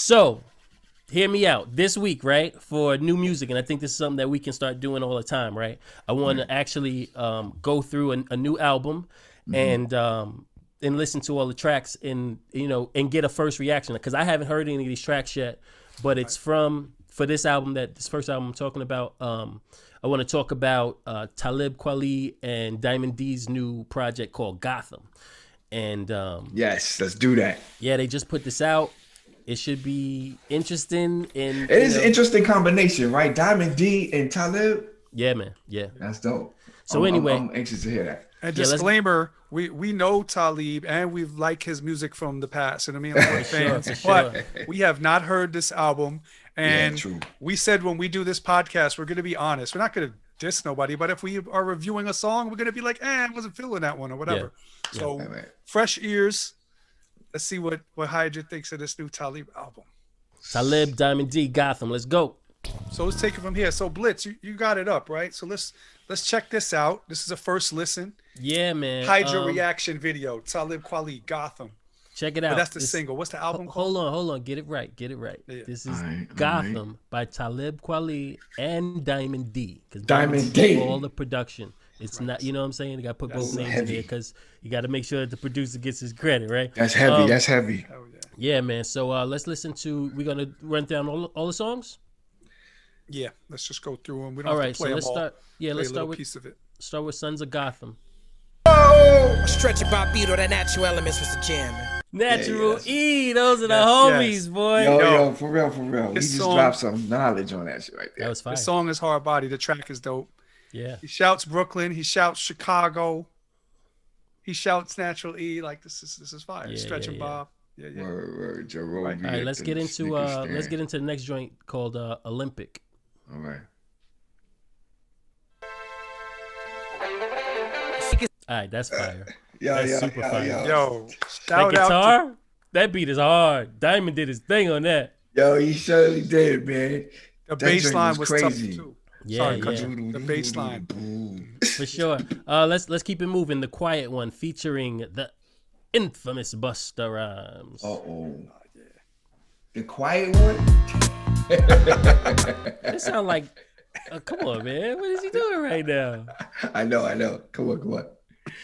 So, hear me out. This week, right, for new music, and I think this is something that we can start doing all the time, right? I want to actually go through a new album and listen to all the tracks and get a first reaction, because I haven't heard any of these tracks yet, but it's for this album, this first album I'm talking about. I want to talk about Talib Kweli and Diamond D's new project called Gotham. And yes, let's do that. Yeah, they just put this out. It should be interesting. It is an interesting combination, right? Diamond D and Talib. Yeah, man. Yeah. That's dope. So anyway, I'm anxious to hear that. And disclaimer, we know Talib and we like his music from the past. You know what I mean? Like, we're fans. But we have not heard this album. And we said when we do this podcast, we're going to be honest. We're not going to diss nobody. But if we are reviewing a song, we're going to be like, I wasn't feeling that one or whatever. Yeah. So fresh ears. Let's see what HYDRA thinks of this new Talib album. Talib, Diamond D, Gotham. Let's go. So let's take it from here. So Blitz, you got it up, right? So let's check this out. This is a first listen. Yeah, man. HYDRA reaction video. Talib Kweli, Gotham. Check it out. But that's the single. What's the album called? Hold on. Get it right. Yeah. This is Gotham by Talib Kweli and Diamond D. Diamond D. All the production. It's not, you know what I'm saying? You got to put both names in there because you got to make sure that the producer gets his credit, right? That's heavy. That's heavy. Yeah, man. So let's listen to. We're gonna run down all the songs. Yeah, let's just go through them. We don't have to play them all. Let's start with piece of it. Start with Sons of Gotham. Stretch about beat or the natural elements was the jam. Natural E, those are the homies, boy. Yo, for real. He just dropped some knowledge on that shit right there. That was fire. The song is hard body. The track is dope. Yeah. He shouts Brooklyn. He shouts Chicago. He shouts Natural E. Like this is fire. Yeah, Stretch and Bob. Yeah. Word, Jerome. All right, let's get into the next joint called Olympic. All right. All right, that's fire. That's super fire. Yo, that guitar, that beat is hard. Diamond did his thing on that. Yo, he surely did, man. The bass line was crazy. tough too. Yeah, The bass line. For sure. Let's keep it moving. The Quiet One featuring the infamous Busta Rhymes. The Quiet One? It sound like come on, man. What is he doing right now? I know. Come on.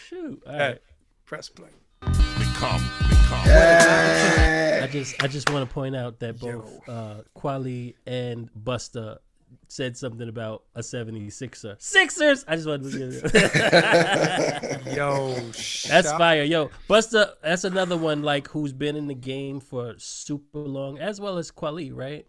Shoot. All right. Press play. Become. Yeah. I just want to point out that both Kweli and Busta said something about a 76er. Sixers! I just wanted to Yo, that's fire. Yo, Busta, that's another one like who's been in the game for super long, as well as Kweli, right?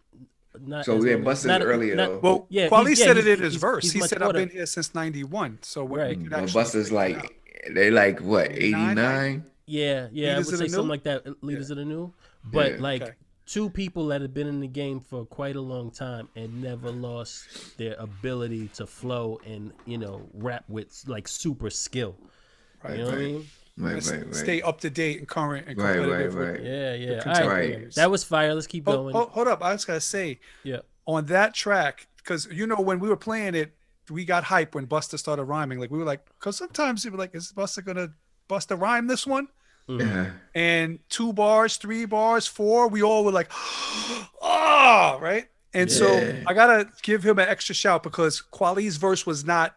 Busta's earlier though. Well, Kweli said it in his verse. He said, I've been here since 91. So right. Busta's like, they like what, 89? Yeah, I would say something like that. Leaders of the New. But two people that have been in the game for quite a long time and never lost their ability to flow and, rap with like super skill. Right, you know what I mean? Right. Stay up to date and current and competitive. Right. Yeah. All right. That was fire. Let's keep going. Hold up. I was going to say, on that track, because, when we were playing it, we got hype when Busta started rhyming. Like, we were like, because sometimes you were like, is Busta going to Busta rhyme this one? Yeah. And 2 bars, 3 bars, 4, we all were like, right? And so I gotta give him an extra shout because Kweli's verse was not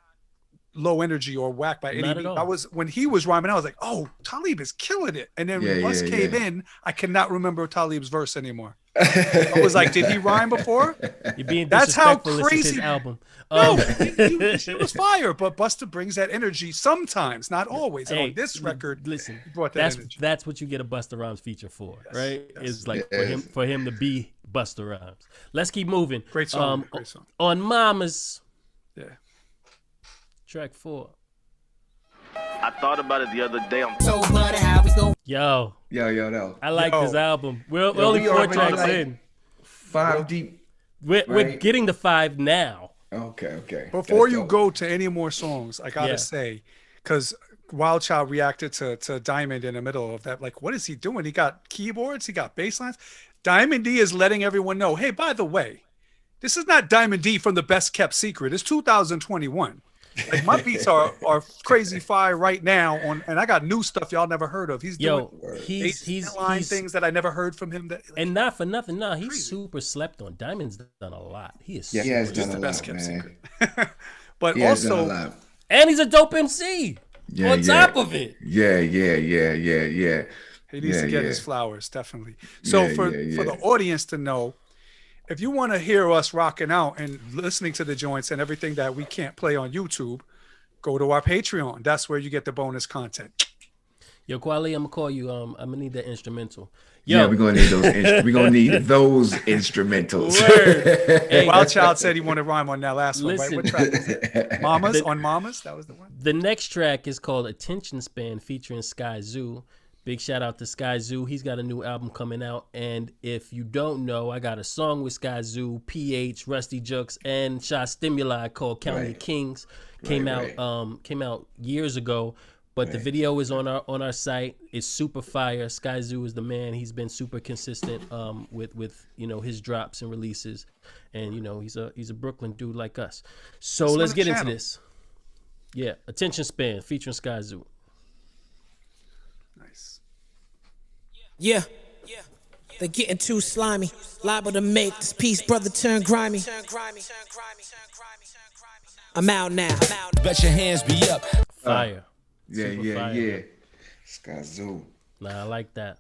low energy or whack by any means. When he was rhyming, I was like, oh, Talib is killing it. And then when Bus came in, I cannot remember Talib's verse anymore. I was like, did he rhyme before? You're being That's how disrespectful. crazy. This is his album. No, it was fire, but Busta brings that energy sometimes, not always. And on this record, listen, he brought that energy. That's what you get a Busta Rhymes feature for, right? It's like for him to be Busta Rhymes. Let's keep moving. Great song. On Mamas. Yeah. Track 4. I thought about it the other day. Yo. I like this album. We're only 4 tracks in. 5 deep. We're getting to 5 now. Okay. Before you go to any more songs, I gotta say, because HYDRA reacted to Diamond in the middle of that. Like, what is he doing? He got keyboards, he got bass lines. Diamond D is letting everyone know, hey, by the way, this is not Diamond D from the Best Kept Secret. It's 2021. Like my beats are crazy fire right now and I got new stuff y'all never heard of. He's doing he's things that I never heard from him. That, like, and not for nothing, he's super slept on. Diamond's done a lot. He is Yeah, he has done the a best lot, kept man. secret. But He has done a also, lot. and he's a dope MC. Yeah, on top of it. Yeah. he needs to get his flowers, definitely. So for the audience to know, if you want to hear us rocking out and listening to the joints and everything that we can't play on YouTube, go to our Patreon. That's where you get the bonus content. Yo, Kweli, I'm gonna call you. I'm gonna need that instrumental. Yo. Yeah, we're gonna need those. We're gonna need those instrumentals. Hey, WildChild said he wanted to rhyme on that last one, right? What track was it? Mamas The- on Mamas. That was the one. The next track is called Attention Span featuring Sky Zoo. Big shout out to Sky Zoo. He's got a new album coming out. And if you don't know, I got a song with Sky Zoo, PH, Rusty Jux, and Shot Stimuli called County of Kings. Came out years ago. But the video is on our site. It's super fire. Sky Zoo is the man. He's been super consistent with his drops and releases. And he's a Brooklyn dude like us. So let's get into this. Yeah, Attention Span featuring Sky Zoo. Nice. Yeah. They're getting too slimy. Liable to make this piece, brother, turn grimy. I'm out now. Bet your hands be up. Fire. Yeah. Sky Zoo. Nah, I like that.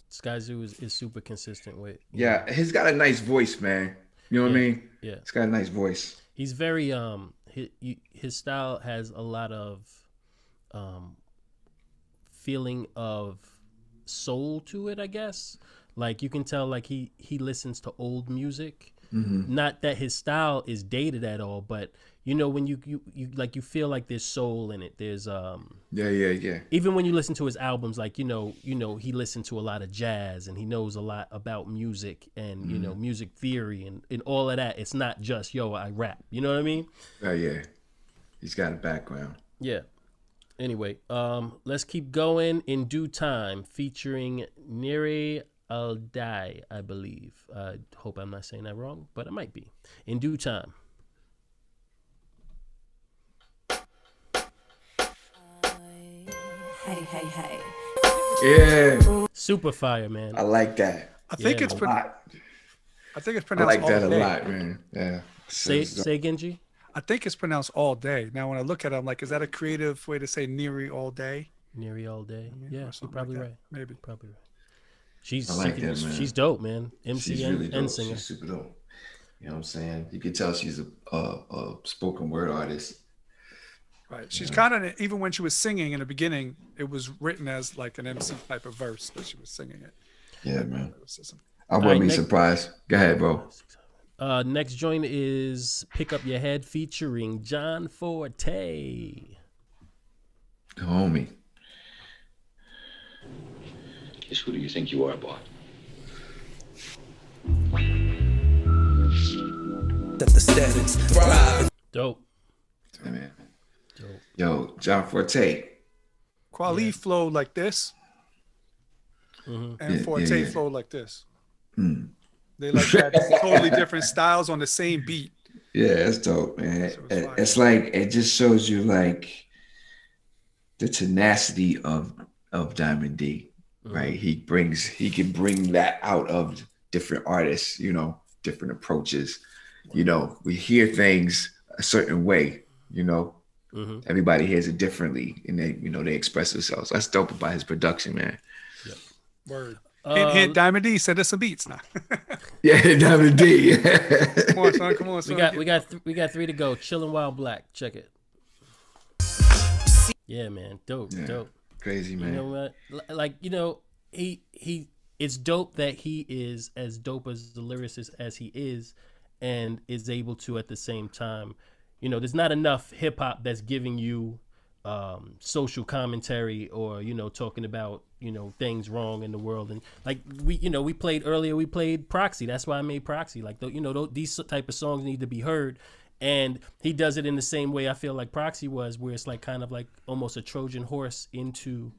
Sky Zoo is super consistent with. Yeah, he's got a nice voice, man. You know what I mean? Yeah. He's got a nice voice. He's very his style has a lot of feeling of soul to it, I guess. Like you can tell like he listens to old music. Mm-hmm. Not that his style is dated at all, but when you feel like there's soul in it. There's Yeah. even when you listen to his albums, like he listened to a lot of jazz and he knows a lot about music and music theory and all of that. It's not just I rap. You know what I mean? Yeah. He's got a background. Yeah. Anyway, let's keep going. In Due Time featuring Nere Aldai, I believe. I hope I'm not saying that wrong, but I might be. In Due Time. Hey. Yeah. Super fire, man. I like that. I think it's a lot. I think it's I pronounced like that all a day. lot, man. Yeah. Say Genji. I think it's pronounced all day. Now when I look at it, I'm like, is that a creative way to say Neri all day? Neri all day. Yeah, you're something probably like that. right. Maybe. Probably right. She's I like that, man. She's dope, man. MC She's and, really dope. and singer. She's super dope. You know what I'm saying? You can tell she's a spoken word artist. Right. She's kind of, even when she was singing in the beginning, it was written as like an MC type of verse that she was singing it. Yeah, man. Lyricism. I wouldn't be next- surprised. Go ahead, bro. Next joint is Pick Up Your Head featuring John Forte. The homie. Just who do you think you are, boy? That the status thrive. Dope. Yeah, man. Dope. Yo, John Forte. Kweli flowed like this, and Forte flowed like this. They like had totally different styles on the same beat. Yeah, that's dope, man. So it's fire. It's like it just shows you like the tenacity of Diamond D, right? He can bring that out of different artists, different approaches. We hear things a certain way, Everybody hears it differently, and they express themselves. That's dope about his production, man. Word. Hint, Diamond D, send us some beats now. Yeah, Diamond D. Come on, son. Come on, son. We got 3 to go. Chillin' While Black. Check it. Yeah, man. Dope. Yeah. Dope. Crazy, man. You know what? Like, he it's dope that he is as dope as the lyricist as he is and is able to at the same time, there's not enough hip hop that's giving you social commentary or, talking about, things wrong in the world. And like we played earlier, we played Proxy. That's why I made Proxy. Like, these type of songs need to be heard. And he does it in the same way I feel like Proxy was, where it's like kind of like almost a Trojan horse into,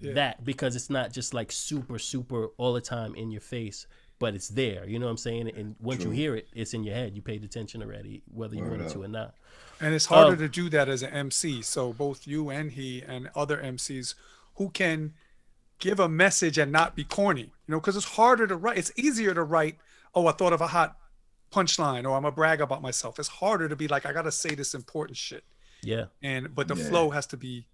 that, because it's not just like super, super all the time in your face. but it's there. You know what I'm saying? And once True. you hear it, it's in your head. You paid attention already, whether you wanted to or not. And it's harder to do that as an MC. So both you and he and other MCs who can give a message and not be corny, you know, because it's harder to write. It's easier to write, oh, I thought of a hot punchline, or I'm a brag about myself. It's harder to be like, I got to say this important shit. Yeah. But the flow has to be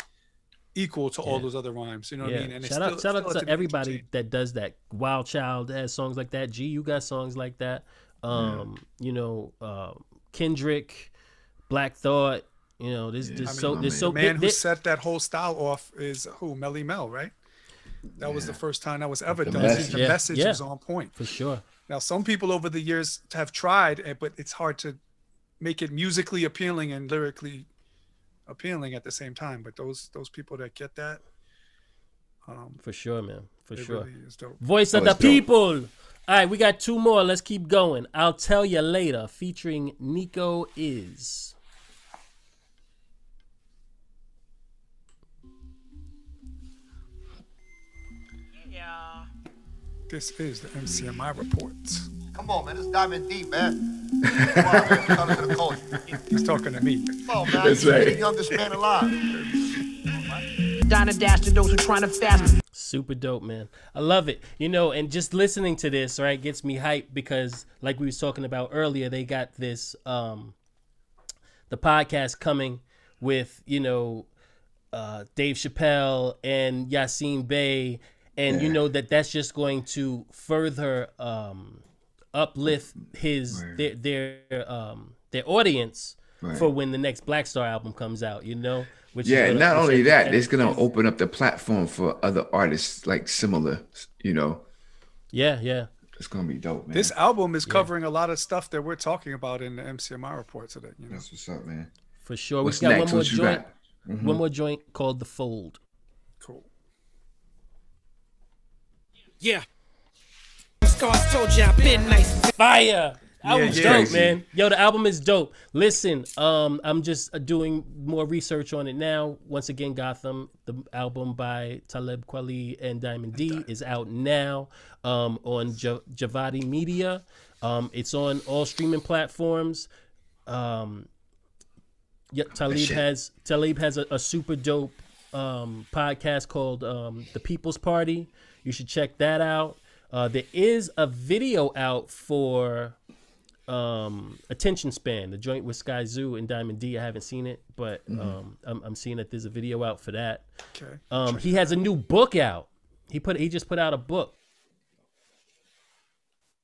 equal to all those other rhymes. You know what I mean? And shout out to everybody that does that. Wild Child has songs like that. G, you got songs like that. You know, Kendrick, Black Thought. You know, the man who set that whole style off is Melly Mel, right? That was the first time that was ever done. The message was on point. For sure. Now, some people over the years have tried, but it's hard to make it musically appealing and lyrically appealing at the same time. But those people that get that, for sure, man, for sure. Really is dope. Voice of the people. All right, we got 2 more. Let's keep going. I'll Tell You Later, featuring Nico Is. This is the MCMI report. Come on, man. It's Diamond D, man. Come on, man. Come to the culture. He's talking to me. Come on, man. That's right. The youngest man alive. Donna dash to those who trying to fast. Super dope, man. I love it. You know, and just listening to this, right, gets me hyped because, like we was talking about earlier, they got this, the podcast coming with, you know, Dave Chappelle and Yassine Bey. And you know that's just going to further uplift their audience for when the next Black Star album comes out. You know, not only that, it's gonna open up the platform for other artists like similar. You know, it's gonna be dope, man. This album is covering a lot of stuff that we're talking about in the MCMI report today. You know? That's what's up, man. For sure. What's We got next? one more What you joint. got? One more joint called The Fold. Cool. Yeah. Scars told you I've been nice. Fire. Album's dope, crazy. man. Yo, the album is dope. Listen, I'm just doing more research on it now. Once again, Gotham, the album by Talib Kweli and Diamond D is out now on Javadi Media. It's on all streaming platforms. Talib has a super dope podcast called The People's Party. You should check that out. There is a video out for Attention Span, the joint with Sky Zoo and Diamond D. I haven't seen it, but I'm seeing that there's a video out for that. Okay. He has a new book out. He just put out a book.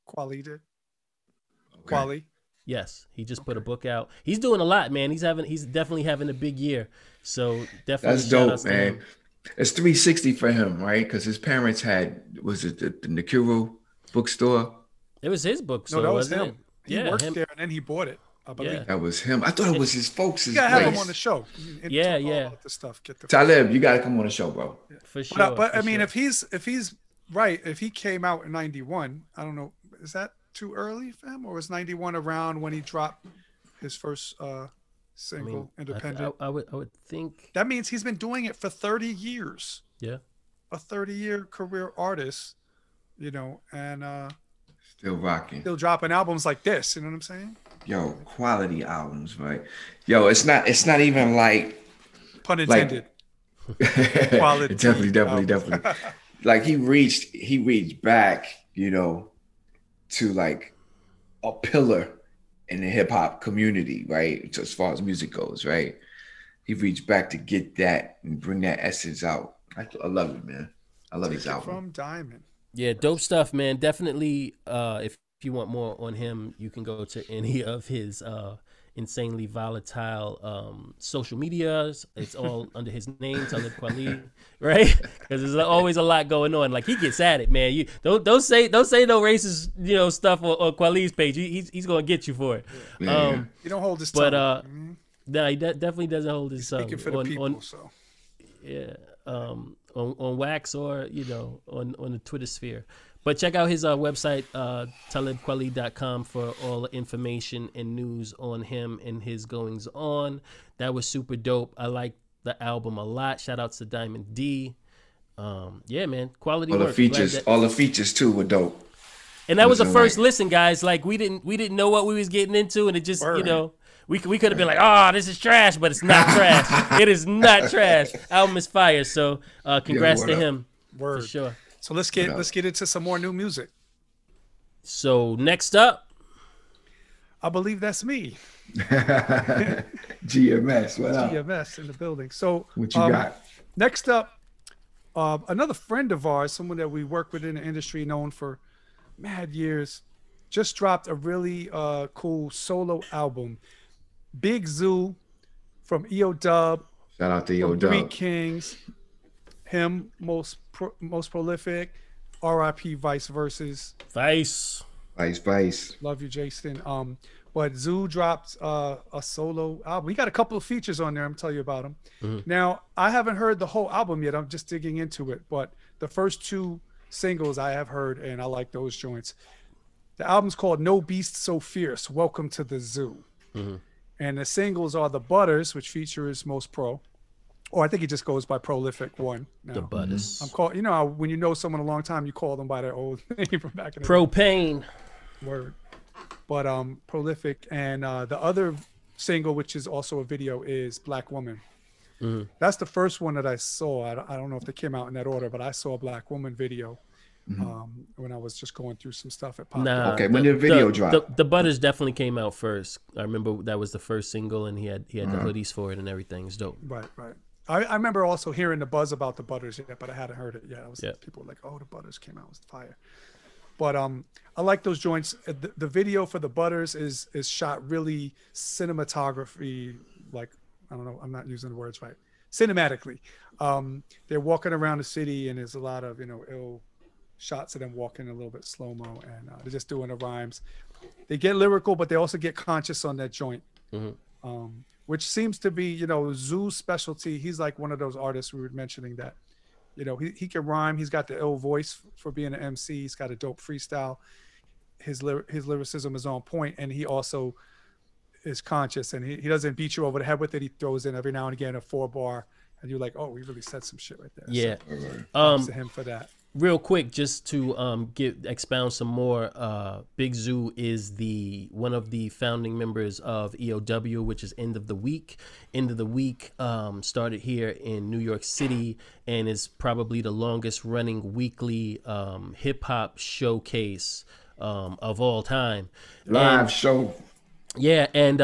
Kweli did. Okay. Kweli. Yes, he just put a book out. He's doing a lot, man. He's definitely having a big year. So definitely That's dope, man. It's 360 for him, right? Because his parents was it the Nakuru bookstore? It was his book. No, that was him. It? He worked there and then he bought it. I believe. Yeah. That was him. I thought it was his folks' You gotta have place. him on the show. Yeah. The stuff. Get the Talib, you gotta come on the show, bro. For sure. But I mean, sure. if he's right, if he came out in '91, I don't know, is that too early for him, or was '91 around when he dropped his first single, independent? I would think that means he's been doing it for 30 years. Yeah. A 30-year career artist, you know, and Still rocking. still dropping albums like this. You know what I'm saying? Yo, quality albums, right? Yo, it's not even like Pun intended. Quality definitely. Like he reached back, you know, to like a pillar in the hip hop community, right? As far as music goes, right? He reached back to get that and bring that essence out. I love it, man. I love his album. From Diamond. Yeah, dope stuff, man. Definitely, if you want more on him, you can go to any of his insanely volatile social medias. It's all under his name, Talib Kweli, right? Because there's always a lot going on. Like he gets at it, man. You don't say no racist, you know, stuff on Kweli's page. He's gonna get you for it. You don't hold his tongue. But no, he definitely doesn't hold his tongue. Speaking for the people, so yeah. On wax or, you know, on the Twitter sphere. But check out his website, talibkweli.com, for all the information and news on him and his goings on. That was super dope. I like the album a lot. Shout out to Diamond D. Yeah, man, quality All work. the features too were dope. And that was a Listen, first like- listen, guys. Like we didn't know what we was getting into, and it just Word. you know we could have been like, oh, this is trash, but it's not trash. It is not trash. Album is fire. So congrats what to up? him Word. for sure. So let's get into some more new music. So next up, I believe that's me, GMS, what up? GMS in the building. So What you got? next up, another friend of ours, someone that we work with in the industry, known for mad years, just dropped a really cool solo album. Big Zoo from EO Dub, Shout out to Yo from Three Dub. Kings, him most prolific, RIP Vice Versuz. Vice. Vice. Love you, Jason. But Zoo dropped a solo album. He got a couple of features on there. I'm telling you about them. Now, I haven't heard the whole album yet. I'm just digging into it. But the first two singles I have heard, and I like those joints. The album's called No Beast So Fierce, Welcome to the Zoo. And the singles are The Butters, which features Most Pro. Or I think he just goes by Prolific One. Now. The Butters. I'm called, you know, how when you know someone a long time, you call them by their old name from back in the Propane. Word. But Prolific, and the other single, which is also a video, is Black Woman. That's the first one that I saw. I don't know if they came out in that order, but I saw a Black Woman video when I was just going through some stuff at Pop. Nah, Okay, when did the video drop? The Butters definitely came out first. I remember that was the first single, and he had the hoodies for it and everything. It's dope. Right. I remember also hearing the buzz about the Butters yet, but I hadn't heard it yet. People were like, "Oh, the Butters came out, it was fire." But I like those joints. The video for the Butters is shot really cinematography, like, I don't know, I'm not using the words right. Cinematically. They're walking around the city, and there's a lot of, ill shots of them walking a little bit slow-mo, and they're just doing the rhymes. They get lyrical, but they also get conscious on that joint. Which seems to be, Zoo's specialty. He's like one of those artists we were mentioning that, he can rhyme. He's got the ill voice for being an MC. He's got a dope freestyle. His lyricism is on point, and he also is conscious, and he doesn't beat you over the head with it. He throws in every now and again a 4-bar, and you're like, oh, we really said some shit right there. Yeah. So, thanks to him for that. Real quick, just to expound some more, Big Zoo is one of the founding members of EOW, which is End of the Week. End of the Week started here in New York City and is probably the longest running weekly hip hop showcase of all time. Live show. Yeah, and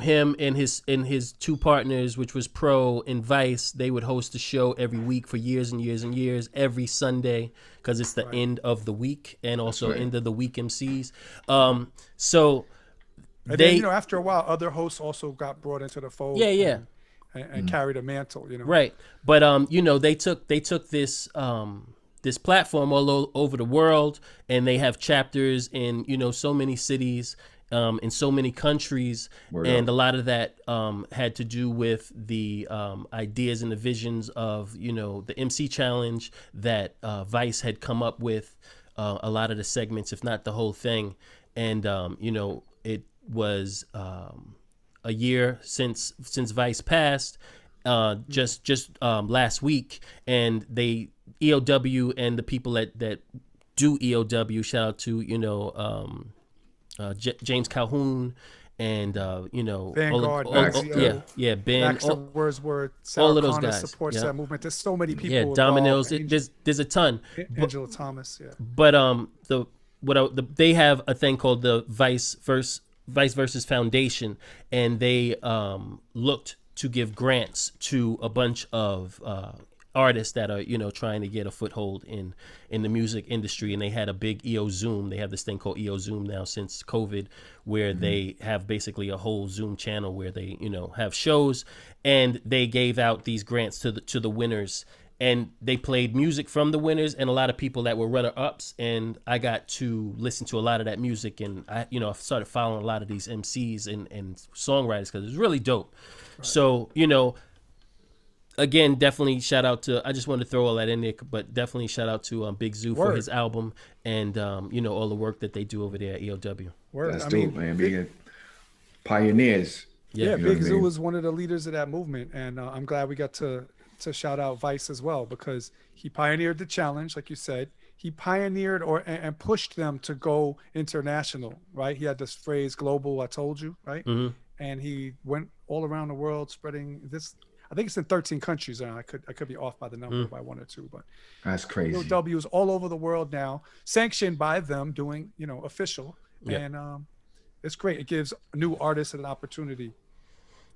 him and his two partners, which was Pro and Vice, they would host a show every week for years and years and years, every Sunday, because it's the end of the week and also end of the week MCs. So and then, after a while, other hosts also got brought into the fold. Yeah. And carried a mantle, Right, but they took this this platform all over the world, and they have chapters in so many cities. In so many countries, and a lot of that had to do with the ideas and the visions of the MC challenge that Vice had come up with, a lot of the segments, if not the whole thing. And it was a year since Vice passed, just last week, and EOW and the people that do EOW, shout out to James Calhoun and Vanguard, Ben, Wordsworth, all of those guys supports that movement. There's so many people. Yeah, Dominoes. There's a ton. Angela Thomas. Yeah. But they have a thing called the Vice Versuz Foundation, and they looked to give grants to a bunch of artists that are trying to get a foothold in the music industry. And they had a big EO Zoom. They have this thing called EO Zoom now since COVID, where they have basically a whole Zoom channel where they have shows, and they gave out these grants to the winners, and they played music from the winners and a lot of people that were runner-ups, and I got to listen to a lot of that music, and I started following a lot of these MCs and songwriters because it's really dope. Right. So again, definitely shout out to, I just wanted to throw all that in there, but definitely shout out to Big Zoo for his album and, all the work that they do over there at EOW. That's dope, man. Being pioneers. Yeah, Big Zoo was one of the leaders of that movement. And I'm glad we got to shout out Vice as well, because he pioneered the challenge, like you said. he pioneered and pushed them to go international, right? He had this phrase, global, I told you, right? And he went all around the world spreading this. I think it's in 13 countries now. I could be off by the number by 1 or 2, but that's crazy. POWs all over the world now, sanctioned by them, doing, you know, official. And it's great. It gives new artists an opportunity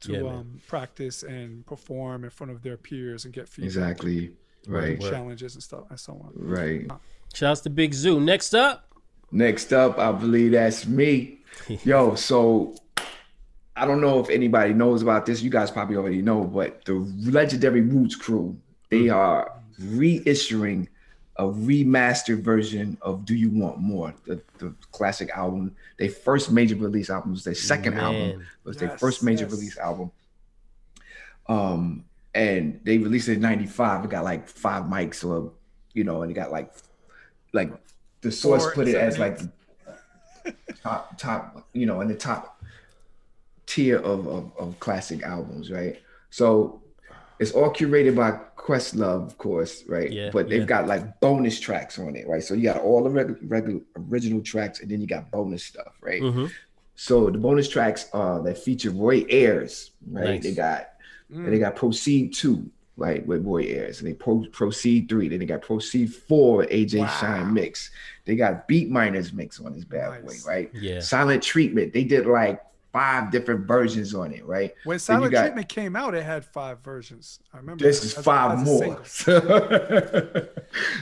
to practice and perform in front of their peers and get feedback. Exactly. Right. Challenges and stuff and so on. Right. Shouts to Big Zoo. Next up, I believe that's me. Yo, so I don't know if anybody knows about this. You guys probably already know, but the legendary Roots crew, they are reissuing a remastered version of Do You Want More, the classic album. Their first major release album was their second album. It was their first major release album. And they released it in 95. It got like 5 mics, or, you know, and it got like the source put it as like top, you know, in the top tier of classic albums, right? So it's all curated by Questlove, of course, right? Yeah, but they've got like bonus tracks on it, right? So you got all the regular original tracks, and then you got bonus stuff, right? So the bonus tracks that feature Roy Ayers, right? Nice. They got Proceed 2, right, with Roy Ayers, and they Proceed 3. Then they got Proceed 4 with AJ Shine mix. They got Beat Miners mix on this bad boy, right? Yeah. Silent Treatment. They did like 5 different versions on it, right? When Silent Treatment came out, it had 5 versions. I remember. This is 5 more.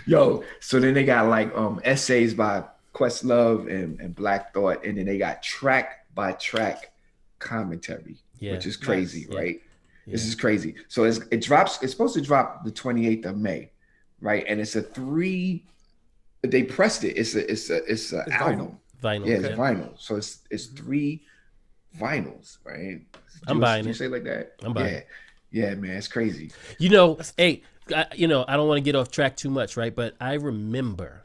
Yo, so then they got like essays by Questlove and Black Thought, and then they got track by track commentary, which is crazy, right? Yeah. This is crazy. So it's supposed to drop the 28th of May, right? And it's a 3. They pressed it. It's an album. Vinyl. Yeah, it's vinyl. So it's 3 vinyls, right? I'm buying it. You say like that? I'm buying it. Yeah, man, it's crazy. You know, hey, you know, I don't want to get off track too much, right? But I remember,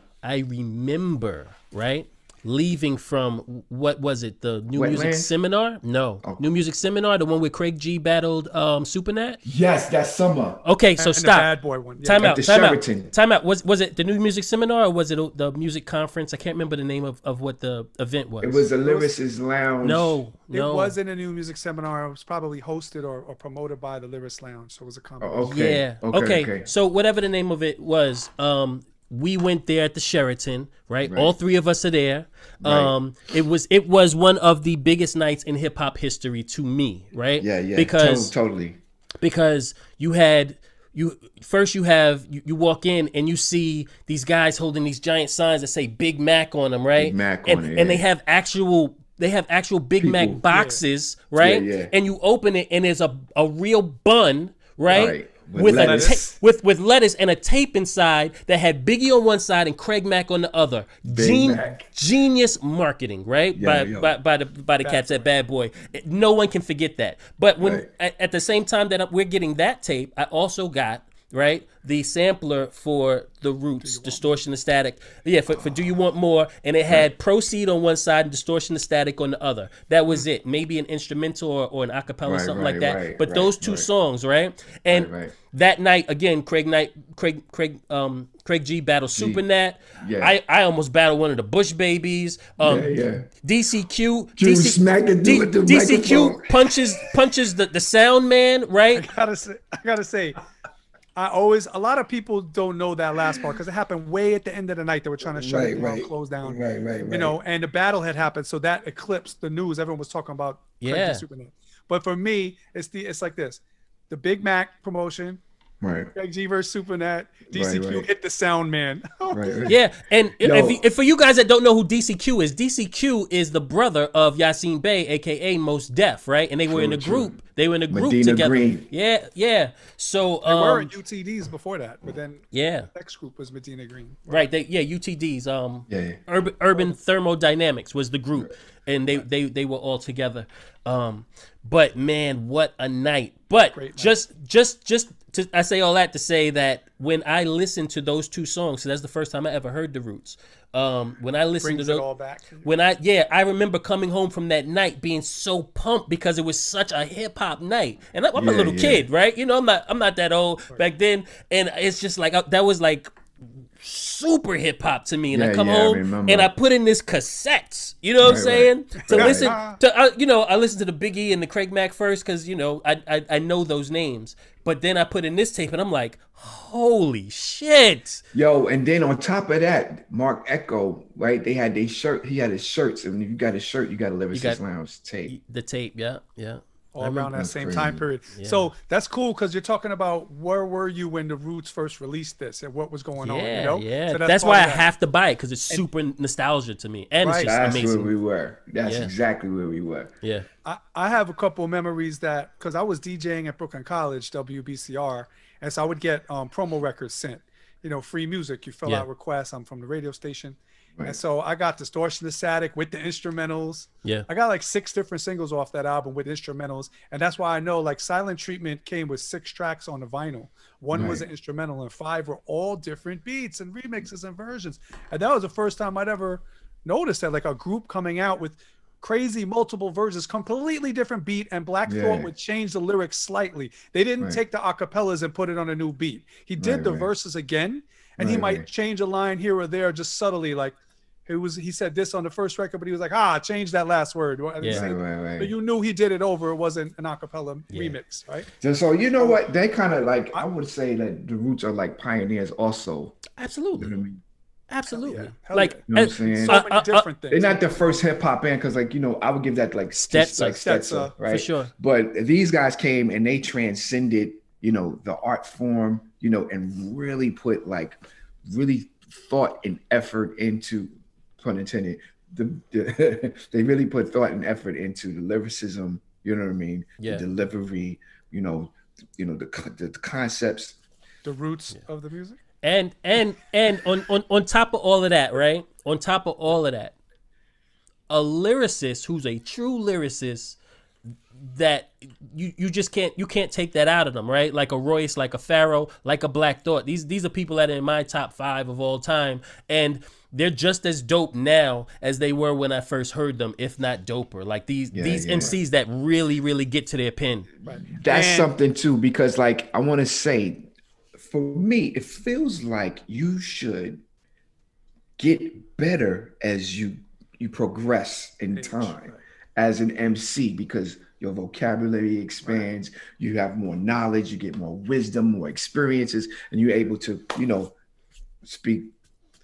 right? Leaving from, what was it, the New Music Seminar? No, New Music Seminar, the one where Craig G battled Supernat? Yes, that's summer. Okay, so stop. The Bad Boy one. Time out. Was it the New Music Seminar, or was it the music conference? I can't remember the name of what the event was. It was the Lyricist Lounge. No. It wasn't a New Music Seminar. It was probably hosted or promoted by the Lyricist Lounge, so it was a combination. Yeah. Okay. So whatever the name of it was, we went there at the Sheraton, right? All 3 of us are there. It was one of the biggest nights in hip hop history to me, right? Yeah. Because totally. Because you walk in and you see these guys holding these giant signs that say Big Mac on them, right? Big Mac and, on it. And they have actual Big Mac boxes, right? Yeah. And you open it and there's a real bun, right? With lettuce. with lettuce and a tape inside that had Biggie on one side and Craig Mack on the other. Genius marketing, right? By the cats at Bad Boy. No one can forget that. But when at the same time that we're getting that tape, I also got the sampler for the Roots, Distortion and Static. Yeah, for Do You Want More? And it had Proceed on one side and Distortion and Static on the other. That was it. Maybe an instrumental or an acapella, something like that. But those 2 songs, right? And that night, again, Craig G battled Supernat. Yeah. I almost battled one of the Bush Babies. DCQ. DCQ punches the sound man, right? I gotta say, a lot of people don't know that last part because it happened way at the end of the night. They were trying to shut it down, close down. You know, and the battle had happened, so that eclipsed the news. Everyone was talking about Superman. But for me, it's like this: the Big Mac promotion, Craig G versus Supernat, DCQ hit the sound man. Yeah, and if for you guys that don't know who DCQ is the brother of Yasin Bey, aka Most Def, right? And they were in a group. They were in a group Medina together. Green. Yeah. So they were in UTDs before that, but then the next group was Medina Green. Right. UTDs. Urban Thermodynamics was the group, and they were all together. But man, what a night! But just I say all that to say that when I listened to those 2 songs, so that's the first time I ever heard the Roots. When I listened to those, it all back. I remember coming home from that night being so pumped because it was such a hip hop night, and I'm a little kid, right? You know, I'm not that old back then, and it's just like that was like super hip hop to me, and I Yeah, come yeah, I home remember. and I put in this cassettes. You know what I'm saying? To Right. listen to, I listen to the Big E and the Craig Mack first because I know those names. But then I put in this tape and I'm like, holy shit. Yo, and then on top of that, Mark Echo, right? They had their shirt. He had his shirts, and if you got his shirt, you got a Lyricist Lounge tape. The tape, yeah. All around that same crazy. time period. Yeah. So that's cool because you're talking about where were you when the Roots first released this and what was going on, you know? Yeah, So that's part why I of that. have to buy it because it's super nostalgia to me. And it's just That's amazing. where we were. That's exactly where we were. Yeah. I have a couple of memories that, because I was DJing at Brooklyn College, WBCR, and so I would get promo records sent, free music. You fill out requests. I'm from the radio station. Right. And so I got Distortion the Static with the instrumentals. Yeah. I got like 6 different singles off that album with instrumentals. And that's why I know like Silent Treatment came with 6 tracks on the vinyl. One was an instrumental and 5 were all different beats and remixes and versions. And that was the first time I'd ever noticed that, like a group coming out with crazy multiple verses, completely different beat, and Black Thought would change the lyrics slightly. They didn't take the acapellas and put it on a new beat. He did the verses again, and he might change a line here or there just subtly, like he said this on the first record, but he was like, change that last word. But you knew he did it over. It wasn't an acapella remix, right? So you know what? They kind of like, I would say that the Roots are like pioneers also. Absolutely. You know what I mean? Absolutely. Hell Like, You know what I'm saying? So many different things. They're not the first hip hop band because, like, I would give that like Stetzer, right? For sure. But these guys came and they transcended, the art form, and really put really thought and effort into, pun intended, they really put thought and effort into the lyricism. You know what I mean? Yeah. The delivery. The concepts. The roots of the music. And on top of all of that, right? On top of all of that, a lyricist who's a true lyricist that you just can't take that out of them, right? Like a Royce, like a Pharaoh, like a Black Thought. These are people that are in my top 5 of all time, and they're just as dope now as they were when I first heard them, if not doper. Like these MCs that really get to their pen. Right. That's something too, because like I want to say, for me, it feels like you should get better as you progress in time as an MC, because your vocabulary expands, you have more knowledge, you get more wisdom, more experiences, and you're able to, speak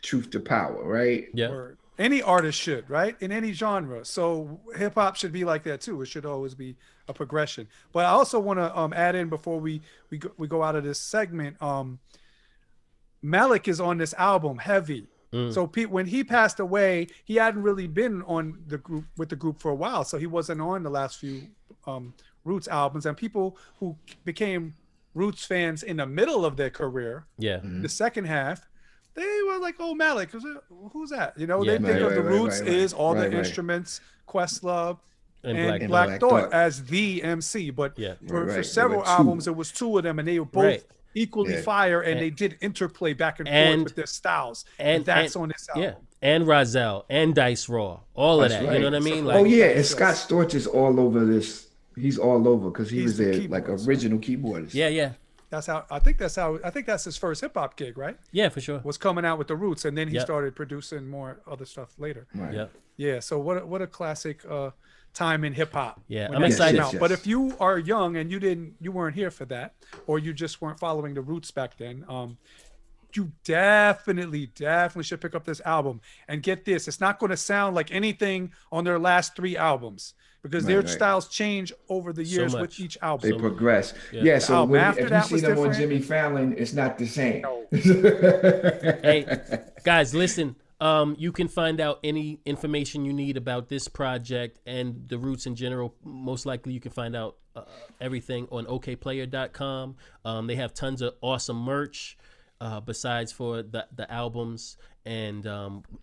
truth to power, right? Yeah. Word. Any artist should, right? In any genre. So hip hop should be like that too. It should always be a progression. But I also want to add in before we go out of this segment. Malik is on this album, Heavy. So when he passed away, he hadn't really been on the group for a while. So he wasn't on the last few Roots albums. And people who became Roots fans in the middle of their career, the second half, they were like, "Oh, Malik, who's that?" They think of the Roots is all the instruments, Questlove, and Black Thought as the MC. But for several albums, it was 2 of them, and they were both equally fire, and they did interplay back and forth with their styles. And that's on this album. Yeah, and Rozelle and Dice Raw, all of that. Right. You know what I mean? Like, and Scott Storch is all over this. He's all over because he was their like original keyboardist. Yeah. I think that's his first hip hop gig, right? Yeah, for sure. Was coming out with the Roots, and then he started producing more other stuff later. Right. Yeah. So what a classic time in hip hop. Yeah, I'm excited. Yes. But if you are young and you weren't here for that, or you just weren't following the Roots back then, you definitely should pick up this album. And get this, it's not going to sound like anything on their last 3 albums, because their styles change over the years with each album. They progress. So if you see them on Jimmy Fallon, it's not the same. Hey, guys, listen. You can find out any information you need about this project and the Roots in general. Most likely you can find out everything on okplayer.com. They have tons of awesome merch besides for the albums. And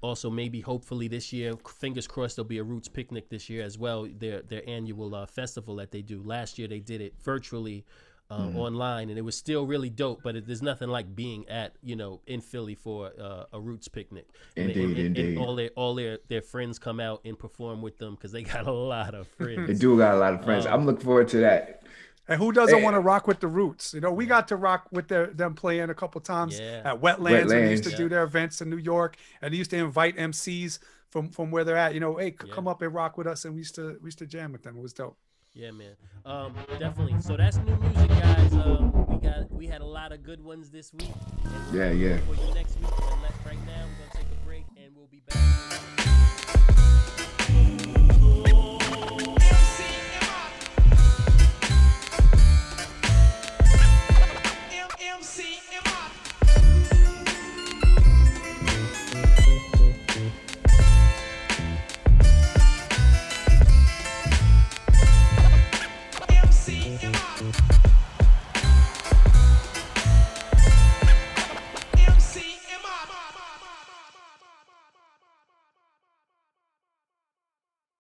also maybe hopefully this year, fingers crossed, there'll be a Roots picnic this year as well. Their annual festival that they do. Last year they did it virtually online, and it was still really dope. But there's nothing like being at in Philly for a Roots picnic. Indeed. And all their friends come out and perform with them because they got a lot of friends. They do got a lot of friends. I'm looking forward to that. And who doesn't want to rock with the Roots? You know, we got to rock with them playing a couple times at Wetlands. When they used to do their events in New York, and they used to invite MCs from where they're at. You know, hey, come up and rock with us, and we used to jam with them. It was dope. Yeah, man. Definitely. So that's new music, guys. We had a lot of good ones this week. And yeah. For you next week. And right now, we're gonna take a break, and we'll be back.